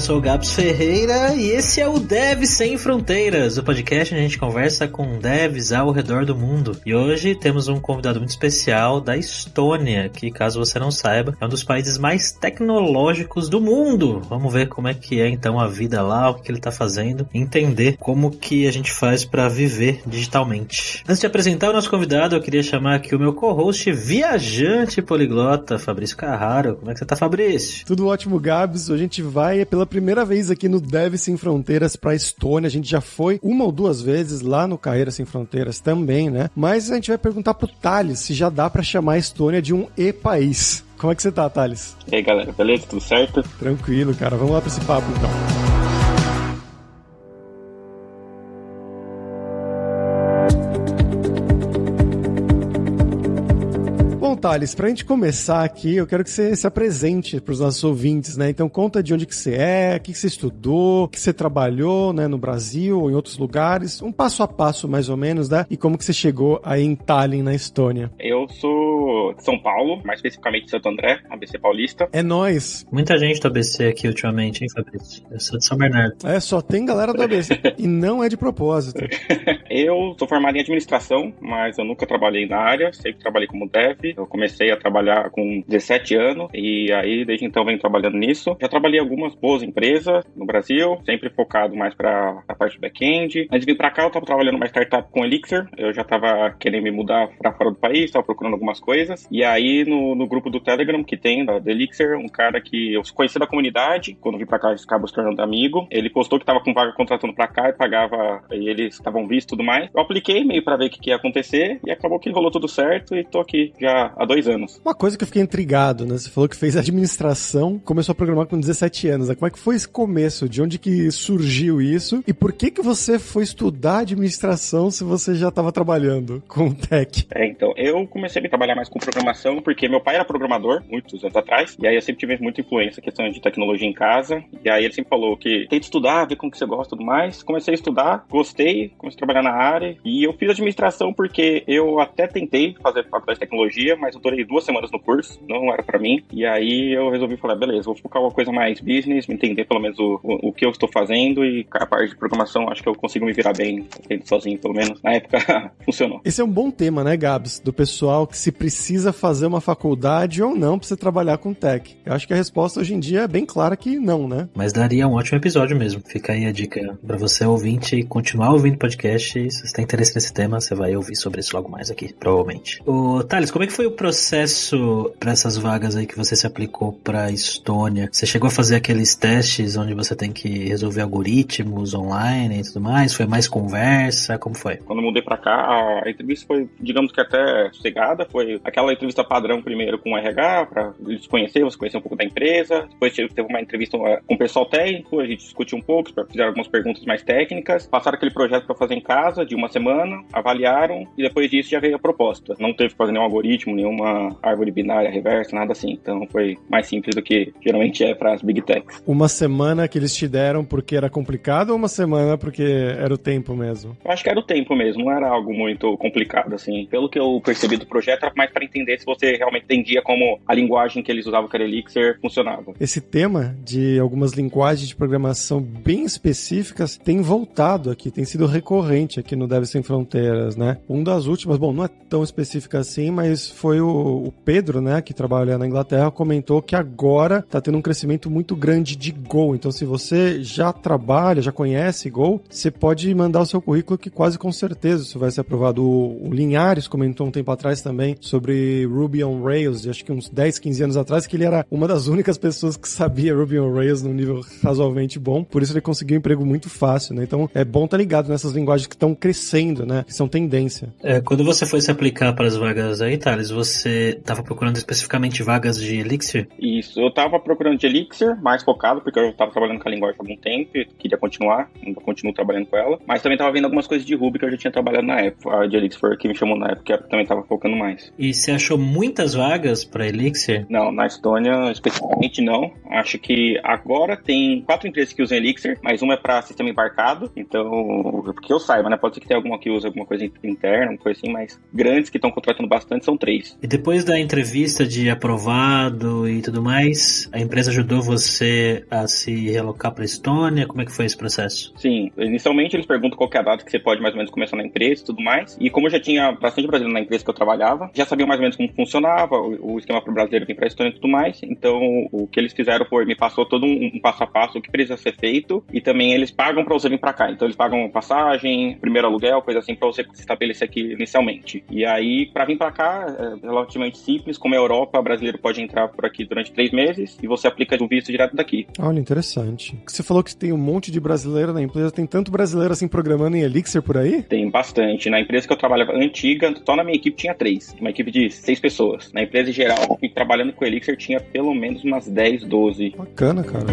eu sou o Gabs Ferreira e esse é o Dev Sem Fronteiras, o podcast onde a gente conversa com devs ao redor do mundo. E hoje temos um convidado muito especial da Estônia, que, caso você não saiba, é um dos países mais tecnológicos do mundo. Vamos ver como é que é então a vida lá, o que ele está fazendo, entender como que a gente faz para viver digitalmente. Antes de apresentar o nosso convidado, eu queria chamar aqui o meu co-host viajante poliglota, Fabrício Carraro. Como é que você tá, Fabrício? Tudo ótimo, Gabs. Hoje a gente vai pela primeira vez aqui no Dev Sem Fronteiras para a Estônia. A gente já foi uma ou duas vezes lá no Carreira Sem Fronteiras também, né? Mas a gente vai perguntar pro Thales se já dá para chamar a Estônia de um e-país. Como é que você tá, Thales? E aí, galera, beleza? Tudo certo? Tranquilo, cara. Vamos lá para esse papo, então. Thales, pra gente começar aqui, eu quero que você se apresente pros nossos ouvintes, né? Então conta de onde que você é, o que você estudou, o que você trabalhou, né, no Brasil ou em outros lugares, um passo a passo mais ou menos, né? E como que você chegou aí em Tallinn, na Estônia. Eu sou de São Paulo, mais especificamente de Santo André, ABC Paulista. É nóis! Muita gente do ABC aqui ultimamente, hein, Fabrício? Eu sou de São Bernardo. É, só tem galera do ABC. E não é de propósito. Eu sou formado em administração, mas eu nunca trabalhei na área, sempre trabalhei como dev. Eu comecei a trabalhar com 17 anos e aí desde então venho trabalhando nisso. Já trabalhei em algumas boas empresas no Brasil, sempre focado mais para a parte do back-end. Antes de vir para cá eu estava trabalhando numa startup com Elixir, eu já estava querendo me mudar para fora do país, estava procurando algumas coisas. E aí no grupo do Telegram que tem da Elixir, um cara que eu conheci da comunidade, quando vim para cá eles acabam se tornando amigo, ele postou que estava com vaga contratando para cá e pagava, e eles estavam vistos e tudo mais. Eu apliquei meio para ver o que ia acontecer e acabou que rolou tudo certo e tô aqui já há 2 anos. Uma coisa que eu fiquei intrigado, né? Você falou que fez administração, começou a programar com 17 anos, né? Como é que foi esse começo? De onde que surgiu isso? E por que você foi estudar administração se você já estava trabalhando com tech? Então, eu comecei a trabalhar mais com programação porque meu pai era programador, muitos anos atrás, e aí eu sempre tive muita influência, questão de tecnologia em casa, e aí ele sempre falou que tenta estudar, ver como que você gosta e tudo mais. Comecei a estudar, gostei, comecei a trabalhar na área, e eu fiz administração porque eu até tentei fazer faculdade de tecnologia, mas eu durei 2 semanas no curso, não era pra mim, e aí eu resolvi falar, beleza, vou focar uma coisa mais business, me entender pelo menos o que eu estou fazendo, e a parte de programação acho que eu consigo me virar bem sozinho, pelo menos na época funcionou. Esse é um bom tema, né, Gabs, do pessoal que se precisa fazer uma faculdade ou não pra você trabalhar com tech. Eu acho que a resposta hoje em dia é bem clara que não, né? Mas daria um ótimo episódio mesmo. Fica aí a dica pra você ouvinte continuar ouvindo podcast, e se você tem interesse nesse tema, você vai ouvir sobre isso logo mais aqui, provavelmente. Ô, Thales, como é que foi o processo para essas vagas aí que você se aplicou para Estônia? Você chegou a fazer aqueles testes onde você tem que resolver algoritmos online e tudo mais? Foi mais conversa? Como foi? Quando eu mudei para cá, a entrevista foi, digamos que até sossegada. Foi aquela entrevista padrão primeiro com o RH, para eles conhecer, você conhecer um pouco da empresa. Depois teve uma entrevista com o pessoal técnico, a gente discutiu um pouco, fizeram algumas perguntas mais técnicas. Passaram aquele projeto para fazer em casa de 1 semana, avaliaram e depois disso já veio a proposta. Não teve que fazer nenhum algoritmo, nenhuma árvore binária reversa, nada assim. Então foi mais simples do que geralmente é para as Big Techs. 1 semana que eles te deram porque era complicado ou 1 semana porque era o tempo mesmo? Eu acho que era o tempo mesmo, não era algo muito complicado assim. Pelo que eu percebi do projeto, era mais para entender se você realmente entendia como a linguagem que eles usavam, que era Elixir, funcionava. Esse tema de algumas linguagens de programação bem específicas tem voltado aqui, tem sido recorrente aqui no Dev Sem Fronteiras, né? Um das últimas, bom, não é tão específica assim, mas foi o Pedro, né, que trabalha na Inglaterra, comentou que agora tá tendo um crescimento muito grande de Go. Então, se você já trabalha, já conhece Go, você pode mandar o seu currículo que quase com certeza isso vai ser aprovado. O Linhares comentou um tempo atrás também sobre Ruby on Rails, acho que uns 10, 15 anos atrás, que ele era uma das únicas pessoas que sabia Ruby on Rails num nível razoavelmente bom, por isso ele conseguiu um emprego muito fácil, né? Então, é bom estar ligado nessas linguagens que estão crescendo, né? Que são tendência. Quando você foi se aplicar para as vagas aí, Thales, você estava procurando especificamente vagas de Elixir? Isso, eu estava procurando de Elixir, mais focado, porque eu estava trabalhando com a linguagem há algum tempo e queria continuar, ainda continuo trabalhando com ela, mas também estava vendo algumas coisas de Ruby que eu já tinha trabalhado na época. A de Elixir foi a que me chamou na época, que eu também estava focando mais. E você achou muitas vagas para Elixir? Não, na Estônia especificamente não. Acho que agora tem 4 empresas que usam Elixir, mas uma é para sistema embarcado, então, porque eu saiba, né? Pode ser que tenha alguma que use alguma coisa interna, uma coisa assim, mas grandes que estão contratando bastante são 3. mês. E depois da entrevista de aprovado e tudo mais, a empresa ajudou você a se relocar para a Estônia? Como é que foi esse processo? Sim, inicialmente eles perguntam qual que é a data que você pode mais ou menos começar na empresa e tudo mais. E como eu já tinha bastante brasileiro na empresa que eu trabalhava, já sabiam mais ou menos como funcionava, o esquema para o brasileiro vir para a Estônia e tudo mais. Então, o que eles fizeram foi, me passou todo um passo a passo, o que precisa ser feito, e também eles pagam para você vir para cá. Então, eles pagam passagem, primeiro aluguel, coisa assim, para você se estabelecer aqui inicialmente. E aí, para vir para cá, é relativamente simples. Como é Europa, o brasileiro pode entrar por aqui durante 3 meses e você aplica o visto direto daqui. Olha, interessante. Você falou que tem um monte de brasileiro na empresa. Tem tanto brasileiro assim programando em Elixir por aí? Tem bastante. Na empresa que eu trabalhava antiga, só na minha equipe tinha 3. Uma equipe de 6 pessoas. Na empresa em geral, trabalhando com Elixir, tinha pelo menos umas 10, 12. Bacana, cara.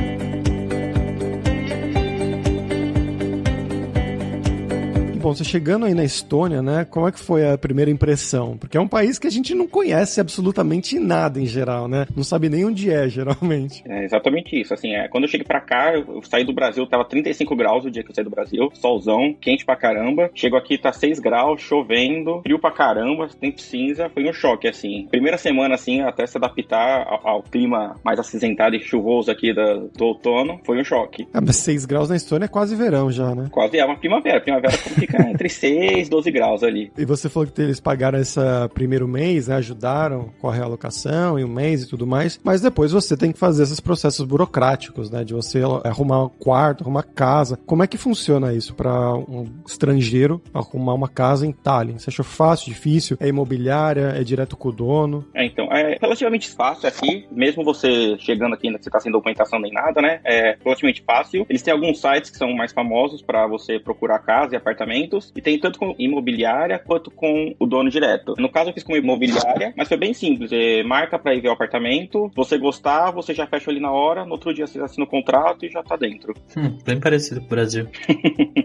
Bom, você chegando aí na Estônia, né, como é que foi a primeira impressão? Porque é um país que a gente não conhece absolutamente nada em geral, né? Não sabe nem onde é, geralmente. É exatamente isso, assim, quando eu cheguei pra cá, eu saí do Brasil, tava 35 graus o dia que eu saí do Brasil, solzão, quente pra caramba, chego aqui, tá 6 graus, chovendo, frio pra caramba, tempo cinza, foi um choque, assim. Primeira semana, assim, até se adaptar ao clima mais acinzentado e chuvoso aqui do outono, foi um choque. Ah, mas 6 graus na Estônia é quase verão já, né? Quase é uma primavera como fica entre 6 e 12 graus ali. E você falou que eles pagaram esse primeiro mês, né? Ajudaram com a realocação e um mês e tudo mais, mas depois você tem que fazer esses processos burocráticos, né? De você arrumar um quarto, arrumar casa. Como é que funciona isso para um estrangeiro arrumar uma casa em Tallinn? Você achou fácil, difícil? É imobiliária? É direto com o dono? Então, é relativamente fácil aqui, mesmo você chegando aqui, você tá sem documentação nem nada, né? É relativamente fácil. Eles têm alguns sites que são mais famosos para você procurar casa e apartamentos, e tem tanto com imobiliária quanto com o dono direto. No caso eu fiz com imobiliária, mas foi bem simples. Marca pra ir ver o apartamento, se você gostar, você já fecha ali na hora, no outro dia você assina o contrato e já tá dentro. Bem parecido com o Brasil.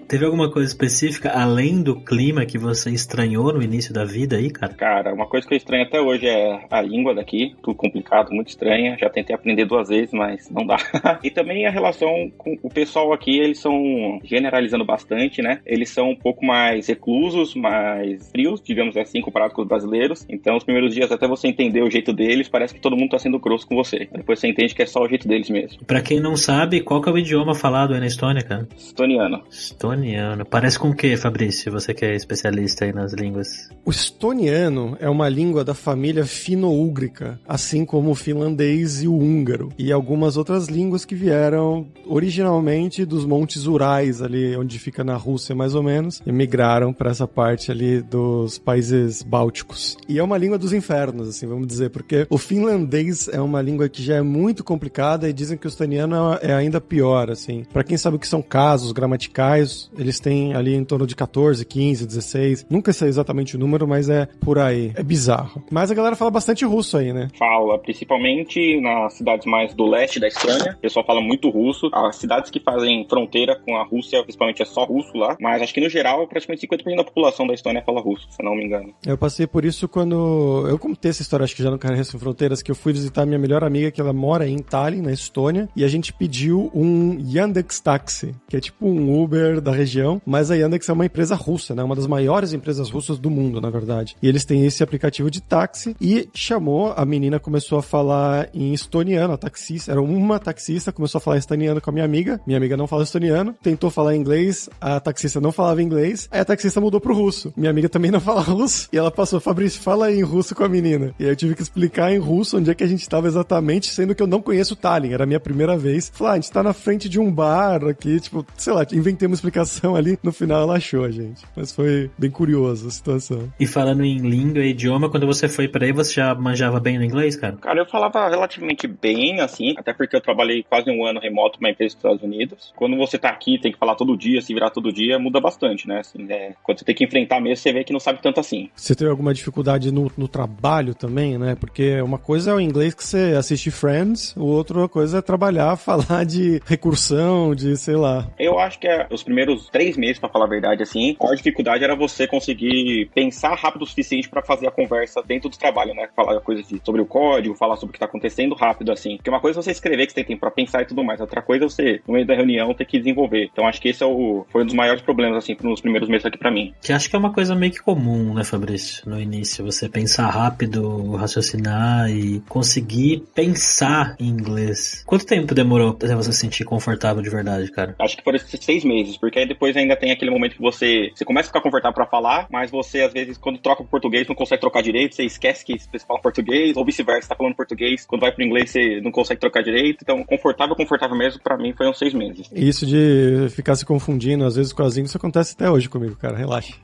Teve alguma coisa específica, além do clima, que você estranhou no início da vida aí, cara? Cara, uma coisa que eu estranho até hoje é a língua daqui, tudo complicado, muito estranha. Já tentei aprender 2 vezes, mas não dá. E também a relação com o pessoal aqui, eles são, generalizando bastante, né? Eles são um pouco mais reclusos, mais frios, digamos assim, comparado com os brasileiros. Então, os primeiros dias, até você entender o jeito deles, parece que todo mundo tá sendo grosso com você. Depois você entende que é só o jeito deles mesmo. Pra quem não sabe, qual que é o idioma falado aí na Estônia, cara? Estoniano. Estoniano. Parece com o quê, Fabrício? Você que é especialista aí nas línguas. O estoniano é uma língua da família fino-úgrica, assim como o finlandês e o húngaro. E algumas outras línguas que vieram originalmente dos montes Urais, ali onde fica na Rússia, mais ou menos, e migraram para essa parte ali dos países bálticos. E é uma língua dos infernos, assim, vamos dizer, porque o finlandês é uma língua que já é muito complicada e dizem que o estoniano é ainda pior, assim. Para quem sabe o que são casos gramaticais, eles têm ali em torno de 14, 15, 16. Nunca sei exatamente o número, mas é por aí. É bizarro. Mas a galera fala bastante russo aí, né? Fala, principalmente nas cidades mais do leste da Estônia. O pessoal fala muito russo. As cidades que fazem fronteira com a Rússia, principalmente, é só russo lá. Mas acho que no geral, praticamente 50% da população da Estônia fala russo, se não me engano. Eu passei por isso quando... Eu contei essa história, acho que já no Carreiras Sem Fronteiras, que eu fui visitar minha melhor amiga, que ela mora em Tallinn, na Estônia, e a gente pediu um Yandex Taxi, que é tipo um Uber da região, mas a Yandex é uma empresa russa, né? Uma das maiores empresas russas do mundo, na verdade. E eles têm esse aplicativo de táxi e chamou, a menina começou a falar em estoniano, a taxista, era uma taxista, começou a falar estoniano com a minha amiga não fala estoniano, tentou falar inglês, a taxista não falava inglês, aí a taxista mudou pro russo. Minha amiga também não fala russo, e ela passou, Fabrício, fala aí em russo com a menina. E aí eu tive que explicar em russo onde é que a gente tava exatamente, sendo que eu não conheço Tallinn, era a minha primeira vez. Falei, a gente tá na frente de um bar aqui, tipo, sei lá, inventei uma explicação ali, no final ela achou a gente. Mas foi bem curioso a situação. E falando em língua e idioma, quando você foi pra aí, você já manjava bem no inglês, cara? Cara, eu falava relativamente bem, assim, até porque eu trabalhei quase um ano remoto numa empresa dos Estados Unidos. Quando você tá aqui, tem que falar todo dia, se virar todo dia, muda bastante, né? Assim, quando você tem que enfrentar mesmo, você vê que não sabe tanto assim. Você teve alguma dificuldade no trabalho também, né? Porque uma coisa é o inglês que você assiste Friends, outra coisa é trabalhar, falar de recursão, de sei lá. Eu acho que os primeiros 3 meses, pra falar a verdade, assim, a maior dificuldade era você conseguir pensar rápido o suficiente pra fazer a conversa dentro do trabalho, né? Falar coisas sobre o código, falar sobre o que tá acontecendo rápido, assim. Porque uma coisa é você escrever, que você tem tempo pra pensar e tudo mais. Outra coisa é você, no meio da reunião, ter que desenvolver. Então acho que esse foi um dos maiores problemas, assim, nos primeiros meses aqui pra mim. Que acho que é uma coisa meio que comum, né, Fabrício? No início, você pensar rápido, raciocinar e conseguir pensar em inglês. Quanto tempo demorou até você se sentir confortável de verdade, cara? Acho que foram esses 6 meses, porque aí depois ainda tem aquele momento que você começa a ficar confortável pra falar, mas você, às vezes, quando troca pro português, não consegue trocar direito, você esquece que você fala português, ou vice-versa, você tá falando português, quando vai pro inglês, você não consegue trocar direito. Então, confortável mesmo, pra mim, foi uns 6 meses. Isso de ficar se confundindo, às vezes, com as línguas, isso acontece até hoje comigo, cara, relaxa.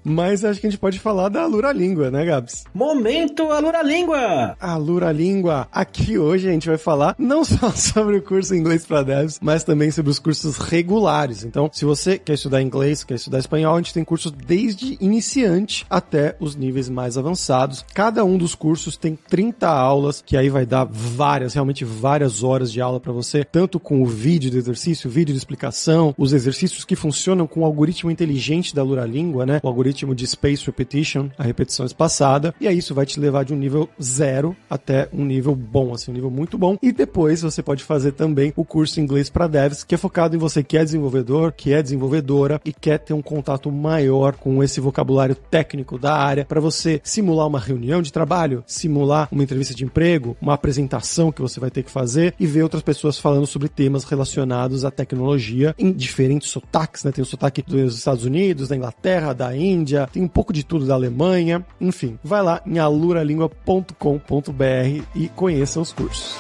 Mas acho que a gente pode falar da Alura-Língua, né, Gabs? Momento Alura-Língua! Alura-Língua! Aqui hoje a gente vai falar não só sobre o curso Inglês para Devs, mas também sobre os cursos regulares. Então, se você quer estudar inglês, quer estudar espanhol, a gente tem cursos desde iniciante até os níveis mais avançados. Cada um dos cursos tem 30 aulas, que aí vai dar realmente várias horas de aula para você, tanto com o vídeo de exercício, o vídeo de explicação, os exercícios que funcionam com o algoritmo inteligente da Alura-Língua, né? O algoritmo de Spaced Repetition, a repetição espaçada, e aí isso vai te levar de um nível 0 até um nível bom, assim, um nível muito bom. E depois você pode fazer também o curso Inglês para Devs, que é focado em você que é desenvolvedor, que é desenvolvedora e quer ter um contato maior com esse vocabulário técnico da área, para você simular uma reunião de trabalho, simular uma entrevista de emprego, uma apresentação que você vai ter que fazer e ver outras pessoas falando sobre temas relacionados à tecnologia em diferentes sotaques, né? Tem o sotaque dos Estados Unidos, da Inglaterra, da Índia, tem um pouco de tudo da Alemanha, enfim. Vai lá em aluralingua.com.br e conheça os cursos.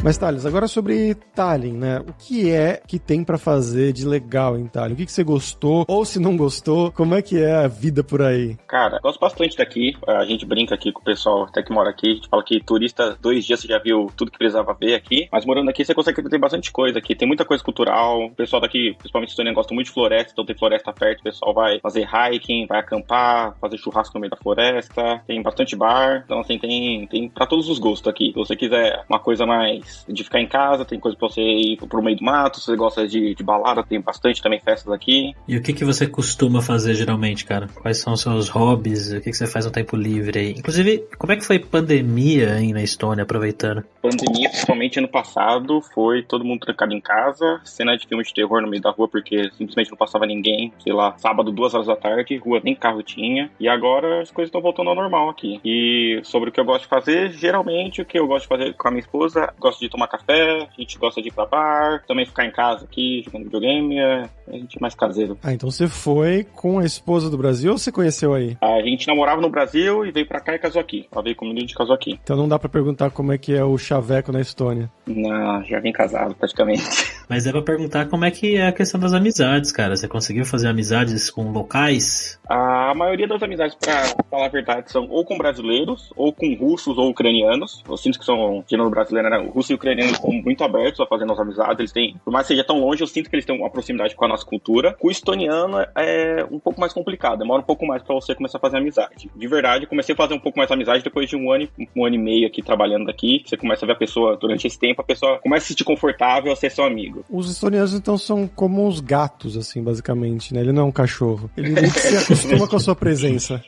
Mas, Thales, agora sobre Tallinn, né? O que é que tem pra fazer de legal em Tallinn? O que você gostou? Ou se não gostou, como é que é a vida por aí? Cara, gosto bastante daqui. A gente brinca aqui com o pessoal até que mora aqui. A gente fala que turista, 2 dias você já viu tudo que precisava ver aqui. Mas morando aqui, você consegue ter bastante coisa aqui. Tem muita coisa cultural. O pessoal daqui, principalmente estoniano, gosta muito de floresta. Então tem floresta perto. O pessoal vai fazer hiking, vai acampar, fazer churrasco no meio da floresta. Tem bastante bar. Então, assim, tem pra todos os gostos aqui. Se você quiser uma coisa mais de ficar em casa, tem coisa pra você ir pro meio do mato. Se você gosta de balada, tem bastante também festas aqui. E o que você costuma fazer geralmente, cara? Quais são os seus hobbies? O que você faz no tempo livre aí? Inclusive, como é que foi pandemia aí na Estônia, aproveitando? Pandemia, principalmente ano passado, foi todo mundo trancado em casa, cena de filme de terror no meio da rua, porque simplesmente não passava ninguém, sei lá, sábado, 2 horas da tarde, rua nem carro tinha, e agora as coisas estão voltando ao normal aqui. E sobre o que eu gosto de fazer, geralmente o que eu gosto de fazer com a minha esposa, gosto de tomar café, a gente gosta de ir pra bar, também ficar em casa aqui, jogando videogame, a gente é mais caseiro. Ah, então você foi com a esposa do Brasil ou você conheceu aí? A gente namorava no Brasil e veio pra cá e casou aqui. Ela veio comigo e a gente casou aqui. Então não dá pra perguntar como é que é o chaveco na Estônia. Não, já vem casado praticamente. Mas é pra perguntar como é que é a questão das amizades, cara. Você conseguiu fazer amizades com locais? A maioria das amizades, pra falar a verdade, são ou com brasileiros, ou com russos ou ucranianos. Eu sinto que são, gênero brasileiro, né? Russos e ucranianos são muito abertos a fazer nossas amizades. Eles têm, por mais que seja tão longe, eu sinto que eles têm uma proximidade com a nossa cultura. Com o estoniano é um pouco mais complicado, demora um pouco mais pra você começar a fazer amizade. De verdade, comecei a fazer um pouco mais amizade depois de um ano e meio aqui trabalhando aqui. Você começa a ver a pessoa, durante esse tempo, a pessoa começa a se sentir confortável a ser seu amigo. Os estonianos, então, são como os gatos, assim, basicamente, né? Ele não é um cachorro. Ele meio que se acostuma com a sua presença.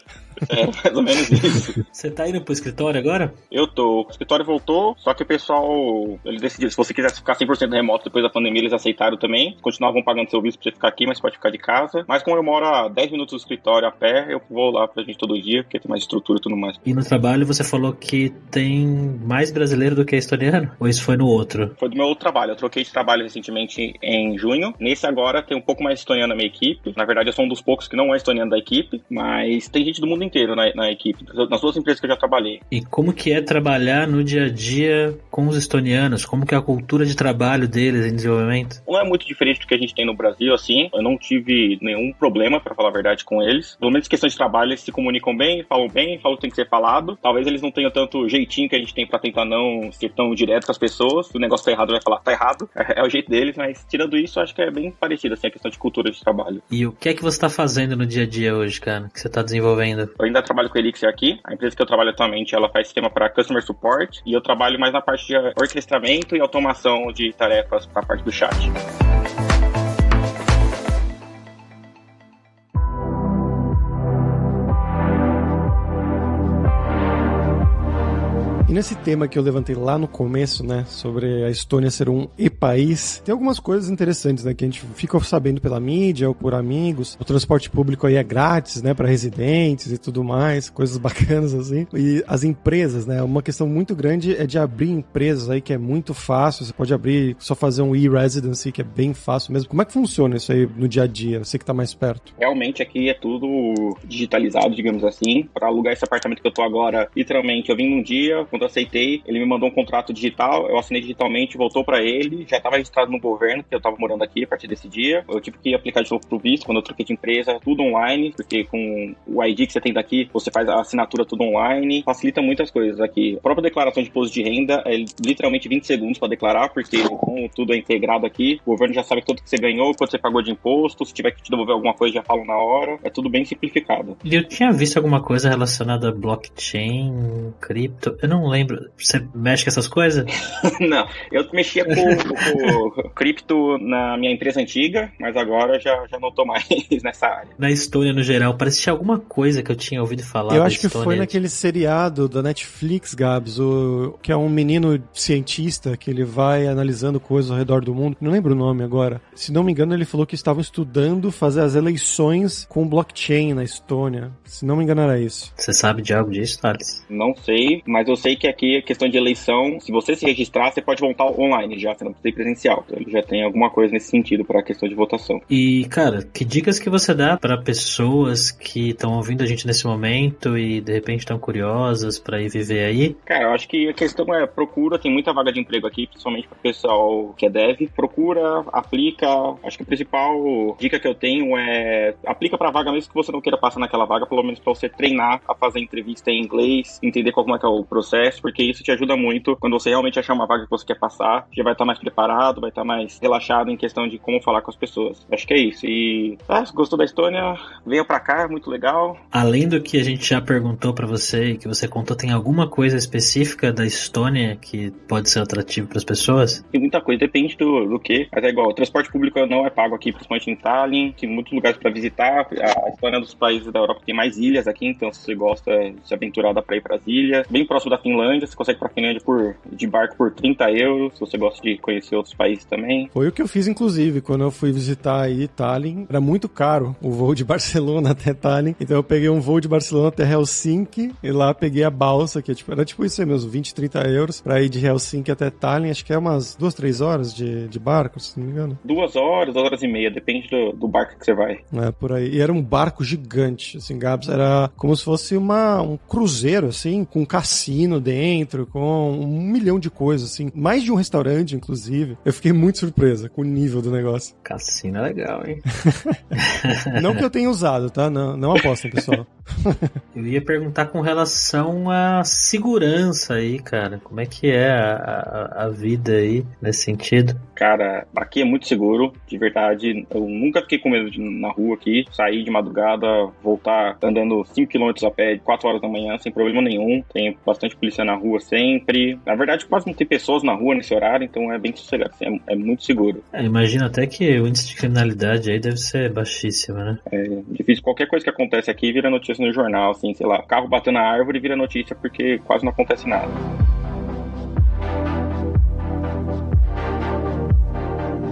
É, mais ou menos isso. Você tá indo pro escritório agora? Eu tô. O escritório voltou, só que o pessoal, ele decidiu, se você quisesse ficar 100% remoto depois da pandemia, eles aceitaram também. Continuavam pagando serviço pra você ficar aqui, mas pode ficar de casa. Mas como eu moro a 10 minutos do escritório a pé, eu vou lá pra gente todo dia, porque tem mais estrutura e tudo mais. E no trabalho você falou que tem mais brasileiro do que estoniano? Ou isso foi no outro? Foi do meu outro trabalho. Eu troquei de trabalho recentemente em junho. Nesse agora tem um pouco mais estoniano na minha equipe. Na verdade, eu sou um dos poucos que não é estoniano da equipe, mas tem gente do mundo inteiro na equipe, nas 2 empresas que eu já trabalhei. E como que é trabalhar no dia a dia com os estonianos? Como que é a cultura de trabalho deles em desenvolvimento? Não é muito diferente do que a gente tem no Brasil, assim. Eu não tive nenhum problema, pra falar a verdade, com eles. Pelo menos em questão de trabalho, eles se comunicam bem, falam o que tem que ser falado. Talvez eles não tenham tanto jeitinho que a gente tem pra tentar não ser tão direto com as pessoas. Se o negócio tá errado, vai falar, tá errado. É o jeito deles, mas tirando isso, acho que é bem parecido, assim, a questão de cultura de trabalho. E o que é que você tá fazendo no dia a dia hoje, cara? Que você tá desenvolvendo? Eu ainda trabalho com a Elixir aqui. A empresa que eu trabalho atualmente, ela faz sistema para Customer Support e eu trabalho mais na parte de orquestramento e automação de tarefas para a parte do chat. E nesse tema que eu levantei lá no começo, né, sobre a Estônia ser um e-país, tem algumas coisas interessantes, né, que a gente fica sabendo pela mídia ou por amigos. O transporte público aí é grátis, né, para residentes e tudo mais, coisas bacanas assim. E as empresas, né, uma questão muito grande é de abrir empresas aí que é muito fácil. Você pode abrir, só fazer um e-residency, que é bem fácil mesmo. Como é que funciona isso aí no dia a dia? Você que tá mais perto. Realmente aqui é tudo digitalizado, digamos assim. Para alugar esse apartamento que eu tô agora, literalmente, eu vim num dia, quando eu aceitei, ele me mandou um contrato digital, eu assinei digitalmente, voltou para ele, já estava registrado no governo, que eu tava morando aqui a partir desse dia. Eu tive que aplicar de novo pro visto, quando eu troquei de empresa, tudo online, porque com o ID que você tem daqui, você faz a assinatura tudo online, facilita muitas coisas aqui. A própria declaração de imposto de renda é literalmente 20 segundos para declarar, porque como tudo é integrado aqui, o governo já sabe tudo que você ganhou, quanto você pagou de imposto, se tiver que te devolver alguma coisa, já falam na hora, é tudo bem simplificado. E eu tinha visto alguma coisa relacionada a blockchain, cripto, eu não lembro. Você mexe com essas coisas? Não, eu mexia com cripto na minha empresa antiga, mas agora já não tô mais nessa área. Na Estônia, no geral, parece que tinha alguma coisa que eu tinha ouvido falar. Eu acho que foi naquele seriado da Netflix, Gabs, que é um menino cientista que ele vai analisando coisas ao redor do mundo. Não lembro o nome agora. Se não me engano, ele falou que estavam estudando fazer as eleições com blockchain na Estônia. Se não me engano, era isso. Você sabe de algo disso, Thales? Não sei, mas eu sei que aqui a questão de eleição, se você se registrar, você pode votar online já, você não precisa ir presencial. Então ele já tem alguma coisa nesse sentido para a questão de votação. E, cara, que dicas que você dá para pessoas que estão ouvindo a gente nesse momento e de repente estão curiosas para ir viver aí? Cara, eu acho que a questão é procura, tem muita vaga de emprego aqui, principalmente para o pessoal que é dev. Procura, aplica. Acho que a principal dica que eu tenho é aplica para vaga mesmo que você não queira passar naquela vaga, pelo menos para você treinar a fazer entrevista em inglês, entender como é que é o processo, porque isso te ajuda muito quando você realmente achar uma vaga que você quer passar, já vai estar mais preparado, vai estar mais relaxado em questão de como falar com as pessoas. Acho que é isso. E se gostou da Estônia, venha pra cá, é muito legal. Além do que a gente já perguntou pra você e que você contou, tem alguma coisa específica da Estônia que pode ser atrativo para as pessoas? Tem muita coisa, depende do que. Mas é igual, o transporte público não é pago aqui, principalmente em Tallinn, tem muitos lugares pra visitar. A Estônia é um dos países da Europa que tem mais ilhas aqui, então se você gosta de se aventurar, dá pra ir pras ilhas. Bem próximo da Finlândia, você consegue ir pra Finlândia de barco por 30 euros, se você gosta de conhecer outros países também. Foi o que eu fiz, inclusive, quando eu fui visitar aí Tallinn. Era muito caro o voo de Barcelona até Tallinn, então eu peguei um voo de Barcelona até Helsinki e lá peguei a balsa, que era tipo isso aí mesmo, 20, 30 euros pra ir de Helsinki até Tallinn. Acho que é umas 2, 3 horas de barco, se não me engano. 2 horas e meia, depende do barco que você vai. É, por aí. E era um barco gigante, assim, Gabs, era como se fosse um cruzeiro, assim, com cassino dentro, com 1 milhão de coisas, assim, mais de um restaurante, inclusive. Eu fiquei muito surpresa com o nível do negócio. Cassino é legal, hein? Não que eu tenha usado, tá? Não apostem, pessoal. Eu ia perguntar com relação à segurança aí, cara. Como é que é a vida aí nesse sentido? Cara, aqui é muito seguro, de verdade. Eu nunca fiquei com medo de ir na rua aqui, sair de madrugada, voltar andando 5 km a pé, 4 horas da manhã, sem problema nenhum. Tem bastante polícia na rua sempre. Na verdade, quase não tem pessoas na rua nesse horário, então é bem sossegado, é muito seguro. Imagino até que o índice de criminalidade aí deve ser baixíssimo, né? É difícil. Qualquer coisa que acontece aqui vira notícia no jornal, assim, sei lá, carro batendo na árvore vira notícia porque quase não acontece nada.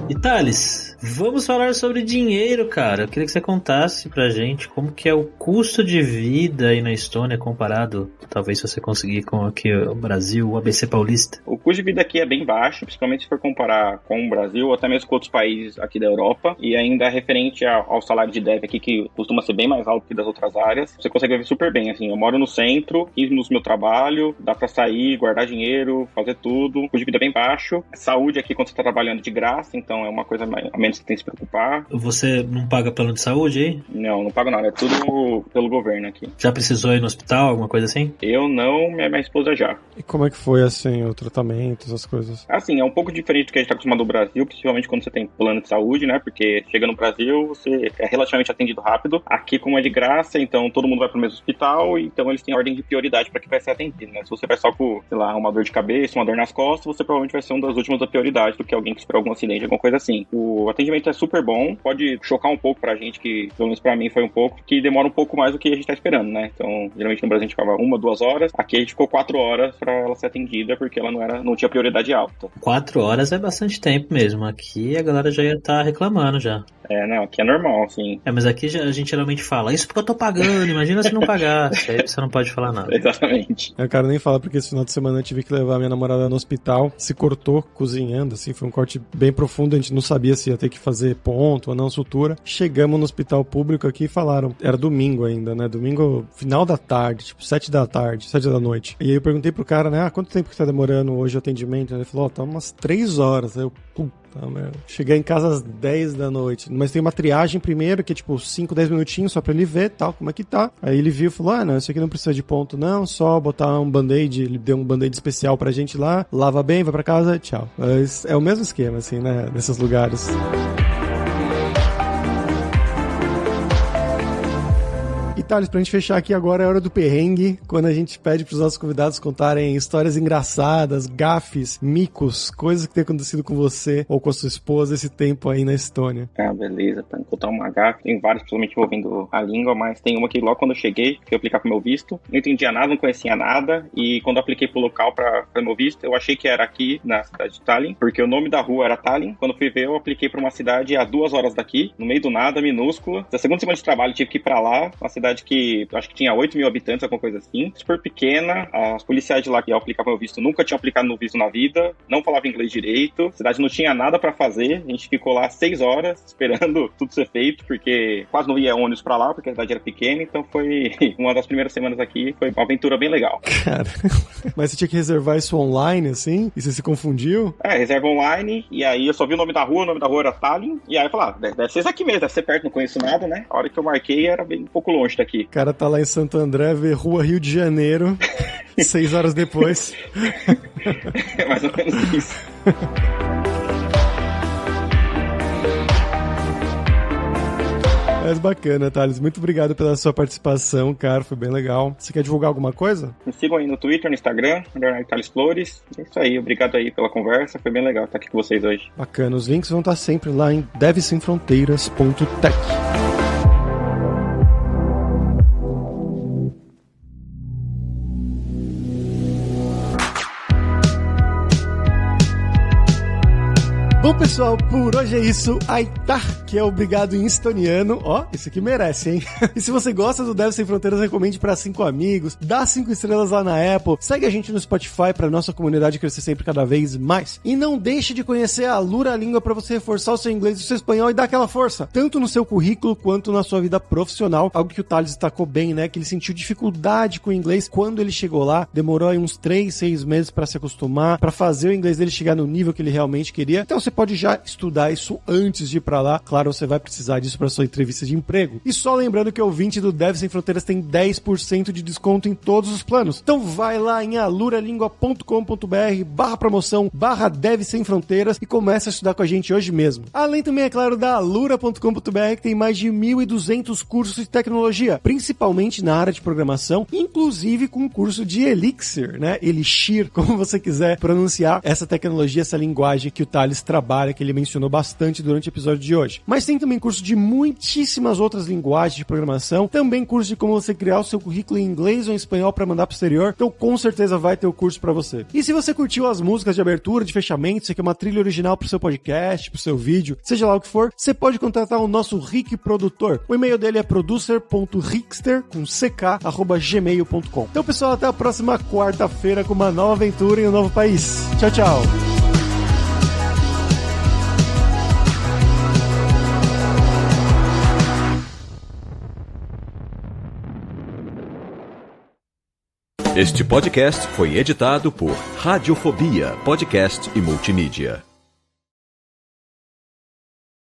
E Thales, vamos falar sobre dinheiro, cara. Eu queria que você contasse pra gente como que é o custo de vida aí na Estônia comparado, talvez se você conseguir, com aqui o Brasil, o ABC Paulista. O custo de vida aqui é bem baixo, principalmente se for comparar com o Brasil, ou até mesmo com outros países aqui da Europa, e ainda referente ao salário de dev aqui, que costuma ser bem mais alto que das outras áreas, você consegue viver super bem, assim, eu moro no centro, 15 minutos do meu trabalho, dá pra sair, guardar dinheiro, fazer tudo, o custo de vida é bem baixo, saúde aqui quando você tá trabalhando de graça, então é uma coisa a menos que tem que se preocupar. Você não paga plano de saúde aí? Não pago nada, é tudo pelo governo aqui. Já precisou ir no hospital, alguma coisa assim? Eu não, minha esposa já. E como é que foi, assim, o tratamento, essas coisas? Assim, é um pouco diferente do que a gente tá acostumado no Brasil, principalmente quando você tem plano de saúde, né? Porque chega no Brasil, você é relativamente atendido rápido. Aqui, como é de graça, então todo mundo vai pro mesmo hospital, então eles têm ordem de prioridade para que vai ser atendido, né? Se você vai só por, sei lá, uma dor de cabeça, uma dor nas costas, você provavelmente vai ser uma das últimas da prioridade do que alguém que sofreu algum acidente, alguma coisa assim. atendimento é super bom, pode chocar um pouco pra gente, que pelo menos pra mim foi um pouco, que demora um pouco mais do que a gente tá esperando, né? Então, geralmente no Brasil a gente ficava 1, 2 horas, aqui a gente ficou 4 horas pra ela ser atendida, porque ela não tinha prioridade alta. 4 horas é bastante tempo mesmo. Aqui a galera já ia estar reclamando já. Não, aqui é normal, assim. Mas aqui a gente geralmente fala, isso porque eu tô pagando, imagina se não pagasse. Aí você não pode falar nada. Exatamente. Eu quero nem falar, porque esse final de semana eu tive que levar minha namorada no hospital, se cortou cozinhando, assim, foi um corte bem profundo, a gente não sabia se ia ter que fazer ponto ou não, sutura. Chegamos no hospital público aqui e falaram, era domingo ainda, né, domingo, final da tarde, tipo 7 da noite. E aí eu perguntei pro cara, né, quanto tempo que tá demorando hoje o atendimento? Ele falou, tá umas 3 horas. Aí eu, cheguei em casa às 10 da noite, mas tem uma triagem primeiro, que é tipo 5, 10 minutinhos só pra ele ver, tal, como é que tá. Aí ele viu e falou, não, isso aqui não precisa de ponto não, só botar um band-aid, ele deu um band-aid especial pra gente lá, lava bem, vai pra casa, tchau. Mas é o mesmo esquema, assim, né, nesses lugares. Thales, pra gente fechar aqui agora é a hora do perrengue, quando a gente pede pros nossos convidados contarem histórias engraçadas, gafes, micos, coisas que tem acontecido com você ou com a sua esposa esse tempo aí na Estônia. Beleza, pra contar uma gafe, tem várias, principalmente envolvendo a língua, mas tem uma que logo quando eu cheguei, fui aplicar pro meu visto, não entendia nada, não conhecia nada, e quando eu apliquei pro local pra meu visto, eu achei que era aqui na cidade de Tallinn, porque o nome da rua era Tallinn. Quando fui ver, eu apliquei pra uma cidade a 2 horas daqui, no meio do nada, minúscula. Da segunda semana de trabalho, tive que ir pra lá, uma cidade que acho que tinha 8 mil habitantes, alguma coisa assim, super pequena. As policiais de lá que aplicavam meu visto nunca tinham aplicado no visto na vida, não falava inglês direito, a cidade não tinha nada pra fazer, a gente ficou lá 6 horas esperando tudo ser feito, porque quase não ia ônibus pra lá, porque a cidade era pequena, então foi uma das primeiras semanas aqui, foi uma aventura bem legal. Cara, mas você tinha que reservar isso online, assim? E você se confundiu? Reserva online, e aí eu só vi o nome da rua era Tallinn, e aí eu falei, deve ser isso aqui mesmo, deve ser perto, não conheço nada, né? A hora que eu marquei era bem um pouco longe daqui. O cara tá lá em Santo André, vê Rua Rio de Janeiro, 6 horas depois. É mais ou menos isso. Mas bacana, Thales. Muito obrigado pela sua participação, cara. Foi bem legal. Você quer divulgar alguma coisa? Me sigam aí no Twitter, no Instagram, Thales Flores. É isso aí. Obrigado aí pela conversa. Foi bem legal estar aqui com vocês hoje. Bacana. Os links vão estar sempre lá em devsemfronteiras.tech. Bom, pessoal, por hoje é isso. Aitar, que é obrigado em estoniano. Isso aqui merece, hein? E se você gosta do Deve Sem Fronteiras, recomende para 5 amigos, dá 5 estrelas lá na Apple, segue a gente no Spotify para nossa comunidade crescer sempre cada vez mais. E não deixe de conhecer a Alura Língua para você reforçar o seu inglês e o seu espanhol e dar aquela força, tanto no seu currículo quanto na sua vida profissional. Algo que o Thales destacou bem, né? Que ele sentiu dificuldade com o inglês quando ele chegou lá. Demorou aí uns 3, 6 meses para se acostumar, para fazer o inglês dele chegar no nível que ele realmente queria. Então você pode já estudar isso antes de ir pra lá. Claro, você vai precisar disso para sua entrevista de emprego. E só lembrando que o ouvinte do Deve Sem Fronteiras tem 10% de desconto em todos os planos. Então vai lá em aluralingua.com.br/promoção Deve Sem Fronteiras e começa a estudar com a gente hoje mesmo. Além também, é claro, da alura.com.br, que tem mais de 1.200 cursos de tecnologia, principalmente na área de programação, inclusive com um curso de Elixir, né? Elixir, como você quiser pronunciar essa tecnologia, essa linguagem que o Thales trabalha, que ele mencionou bastante durante o episódio de hoje. Mas tem também curso de muitíssimas outras linguagens de programação, também curso de como você criar o seu currículo em inglês ou em espanhol para mandar pro exterior, então com certeza vai ter o curso para você. E se você curtiu as músicas de abertura, de fechamento, você quer uma trilha original pro seu podcast, pro seu vídeo, seja lá o que for, você pode contratar o nosso Rick Produtor. O e-mail dele é producer.rickster@gmail.com. Então, pessoal, até a próxima quarta-feira com uma nova aventura em um novo país. Tchau, tchau! Este podcast foi editado por Radiofobia, podcast e multimídia.